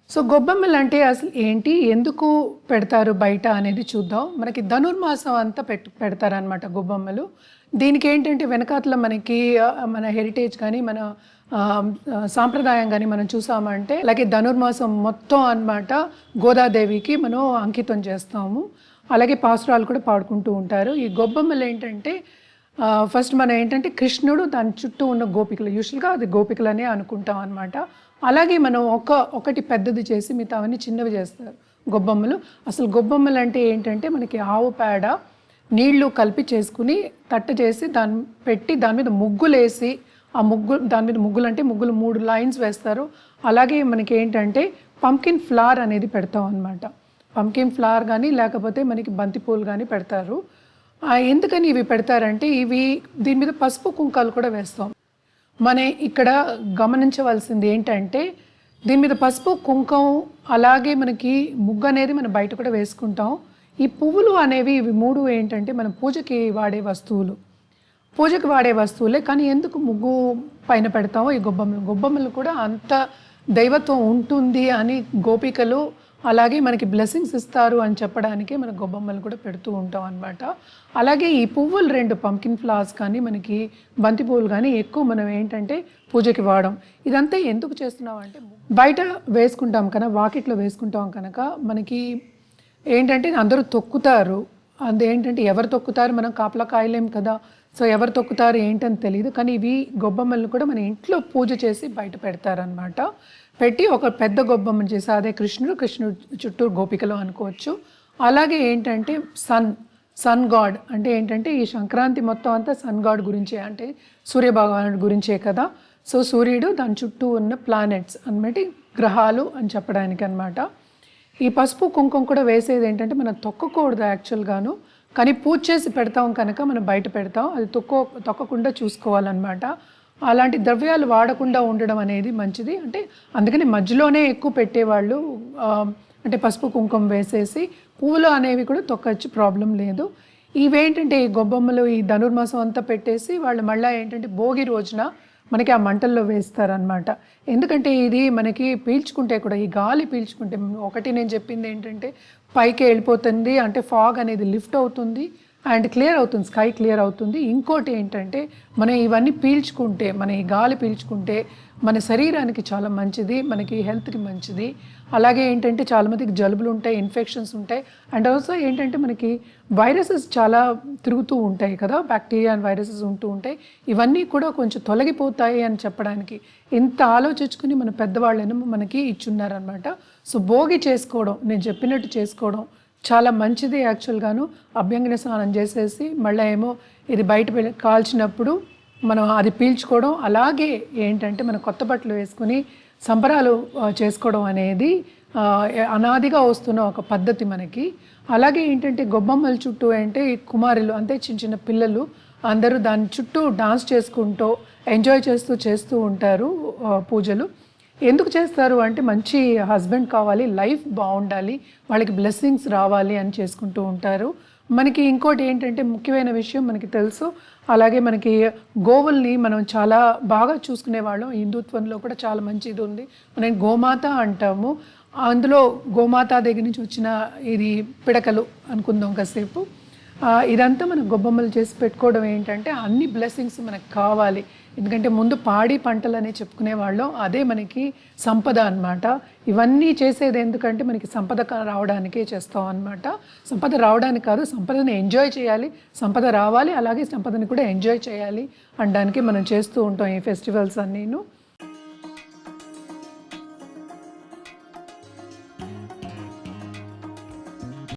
So గొబ్బెమ్మలు అంటే అసలు ఏంటి? ఎందుకు పెడతారు బయట అనేది చూద్దాం. మనకి ధనుర్మాసం అంతా పెడతారనమాట గొబ్బెమ్మలు. దీనికేంటంటే వెనకాతల మనకి మన హెరిటేజ్ కానీ, మన సాంప్రదాయం గానీ మనం చూసామంటే అలాగే ధనుర్మాసం మొత్తం అనమాట గోదాదేవికి మనం అంకితం చేస్తాము. అలాగే పాసురాలు కూడా పాడుకుంటూ ఉంటారు. ఈ గొబ్బెమ్మలు ఏంటంటే ఫస్ట్ మనం ఏంటంటే కృష్ణుడు దాని చుట్టూ ఉన్న గోపికలు, యూజువల్‌గా అది గోపికలనే అనుకుంటాం అనమాట. అలాగే మనం ఒకటి పెద్దది చేసి మిగతావన్నీ చిన్నవి చేస్తారు గొబ్బెమ్మలు. అసలు గొబ్బెమ్మలు అంటే ఏంటంటే మనకి ఆవు పేడ నీళ్లు కలిపి చేసుకుని తట్ట చేసి దాన్ని పెట్టి దాని మీద ముగ్గులేసి దాని మీద ముగ్గులు 3 లైన్స్ వేస్తారు. అలాగే మనకి ఏంటంటే పంకిన్ ఫ్లవర్ అనేది పెడతాం అనమాట. పంకిన్ ఫ్లవర్ కానీ లేకపోతే మనకి బంతిపూలు కానీ పెడతారు. ఎందుకని ఇవి పెడతారంటే దీని మీద పసుపు కుంకాలు కూడా వేస్తాం. మన ఇక్కడ గమనించవలసింది ఏంటంటే దీని మీద పసుపు కుంకం అలాగే మనకి ముగ్గు అనేది మనం బయట కూడా వేసుకుంటాం. ఈ పువ్వులు అనేవి ఇవి 3 ఏంటంటే మనం పూజకి వాడే వస్తువులే. కానీ ఎందుకు ముగ్గు పైన పెడతామో ఈ గొబ్బెమ్మలు కూడా అంత దైవత్వం ఉంటుంది అని గోపికలు అలాగే మనకి బ్లెస్సింగ్స్ ఇస్తారు అని చెప్పడానికే మన గొబ్బెమ్మలు కూడా పెడుతూ ఉంటాం అనమాట. అలాగే ఈ పువ్వులు 2 పంకిన్ ఫ్లవర్స్ కానీ మనకి బంతి పువ్వులు కానీ ఎక్కువ మనం ఏంటంటే పూజకి వాడడం. ఇదంతా ఎందుకు చేస్తున్నాం అంటే బయట వేసుకుంటాం కనుక, వాకిట్లో వేసుకుంటాం కనుక మనకి ఏంటంటే అందరూ తొక్కుతారు. అదేంటంటే ఎవరు తొక్కుతారు, మనం కాపలా కాయలేం కదా. సో ఎవరు తొక్కుతారు ఏంటని తెలియదు. కానీ ఇవి గొబ్బెమ్మలను కూడా మన ఇంట్లో పూజ చేసి బయట పెడతారనమాట. పెట్టి ఒక పెద్ద గొబ్బెమ్మను చేసి అదే కృష్ణుడు చుట్టూ గోపికలు అనుకోవచ్చు. అలాగే ఏంటంటే సన్ గాడ్ అంటే ఏంటంటే ఈ సంక్రాంతి మొత్తం అంతా సన్ గాడ్ గురించే, అంటే సూర్యభగవానుడి గురించే కదా. సో సూర్యుడు దాని చుట్టూ ఉన్న ప్లానెట్స్ అన్నమాట, గ్రహాలు అని చెప్పడానికి అనమాట. ఈ పసుపు కుంకుమ కూడా వేసేది ఏంటంటే మనం తొక్కకూడదు యాక్చువల్గాను, కానీ పూజ చేసి పెడతాం కనుక మనం బయట పెడతాం. అది తొక్కకుండా చూసుకోవాలన్నమాట. అలాంటి ద్రవ్యాలు వాడకుండా ఉండడం అనేది మంచిది. అంటే అందుకని మధ్యలోనే ఎక్కువ పెట్టేవాళ్ళు, అంటే పసుపు కుంకుమ వేసేసి పువ్వులు అనేవి కూడా తొక్కచ్చు, ప్రాబ్లం లేదు. ఇవేంటంటే ఈ గొబ్బెమ్మలు ఈ ధనుర్మాసం అంతా పెట్టేసి వాళ్ళు మళ్ళీ ఏంటంటే భోగి రోజున మనకి ఆ మంటల్లో వేస్తారనమాట. ఎందుకంటే ఇది మనకి పీల్చుకుంటే కూడా ఈ గాలి పీల్చుకుంటే ఒకటి నేను చెప్పింది ఏంటంటే పైకి వెళ్ళిపోతుంది, అంటే ఫాగ్ అనేది లిఫ్ట్ అవుతుంది అండ్ క్లియర్ అవుతుంది, స్కై క్లియర్ అవుతుంది. ఇంకోటి ఏంటంటే మనం ఇవన్నీ పీల్చుకుంటే, మన ఈ గాలి పీల్చుకుంటే మన శరీరానికి చాలా మంచిది, మనకి హెల్త్కి మంచిది. అలాగే ఏంటంటే చాలామందికి జలుబులు ఉంటాయి, ఇన్ఫెక్షన్స్ ఉంటాయి. అండ్ ఆల్సో ఏంటంటే మనకి వైరసెస్ చాలా తిరుగుతూ ఉంటాయి కదా, బ్యాక్టీరియా అండ్ వైరసెస్ ఉంటూ ఉంటాయి. ఇవన్నీ కూడా కొంచెం తొలగిపోతాయి అని చెప్పడానికి ఇంత ఆలోచించుకుని మన పెద్దవాళ్ళను మనకి ఇచ్చున్నారనమాట. సో భోగి చేసుకోవడం, నేను చెప్పినట్టు చేసుకోవడం చాలా మంచిది యాక్చువల్గాను. అభ్యంగన స్నానం చేసేసి మళ్ళీ ఏమో ఇది బయట కాల్చినప్పుడు మనం అది పీల్చుకోవడం, అలాగే ఏంటంటే మనం కొత్త బట్టలు వేసుకుని సంబరాలు చేసుకోవడం అనేది అనాదిగా వస్తున్న ఒక పద్ధతి మనకి. అలాగే ఏంటంటే గొబ్బెమ్మల చుట్టూ అంటే కుమారులు అంటే చిన్న చిన్న పిల్లలు అందరూ దాని చుట్టూ డాన్స్ చేసుకుంటూ ఎంజాయ్ చేస్తూ ఉంటారు పూజలు. ఎందుకు చేస్తారు అంటే మంచి హస్బెండ్ కావాలి, లైఫ్ బాగుండాలి, వాళ్ళకి బ్లెస్సింగ్స్ రావాలి అని చేసుకుంటూ ఉంటారు. మనకి ఇంకోటి ఏంటంటే ముఖ్యమైన విషయం మనకి తెలుసు, అలాగే మనకి గోవుల్ని మనం చాలా బాగా చూసుకునే వాళ్ళం. హిందుత్వంలో కూడా చాలా మంచిది ఉంది, మనం గోమాత అంటాము. అందులో గోమాత దగ్గర నుంచి వచ్చిన ఇది పిడకలు అనుకుందాం కాసేపు. ఇదంతా మనం గొబ్బెమ్మలు చేసి పెట్టుకోవడం ఏంటంటే అన్ని బ్లెస్సింగ్స్ మనకు కావాలి. ఎందుకంటే ముందు పాడి పంటలు అని చెప్పుకునేవాళ్ళం, అదే మనకి సంపద అనమాట. ఇవన్నీ చేసేది ఎందుకంటే మనకి సంపద రావడానికే చేస్తాం అనమాట. సంపద రావడానికి కాదు, సంపదను ఎంజాయ్ చేయాలి, సంపద రావాలి, అలాగే సంపదని కూడా ఎంజాయ్ చేయాలి అనడానికి మనం చేస్తూ ఉంటాం ఈ ఫెస్టివల్స్ అన్నీను.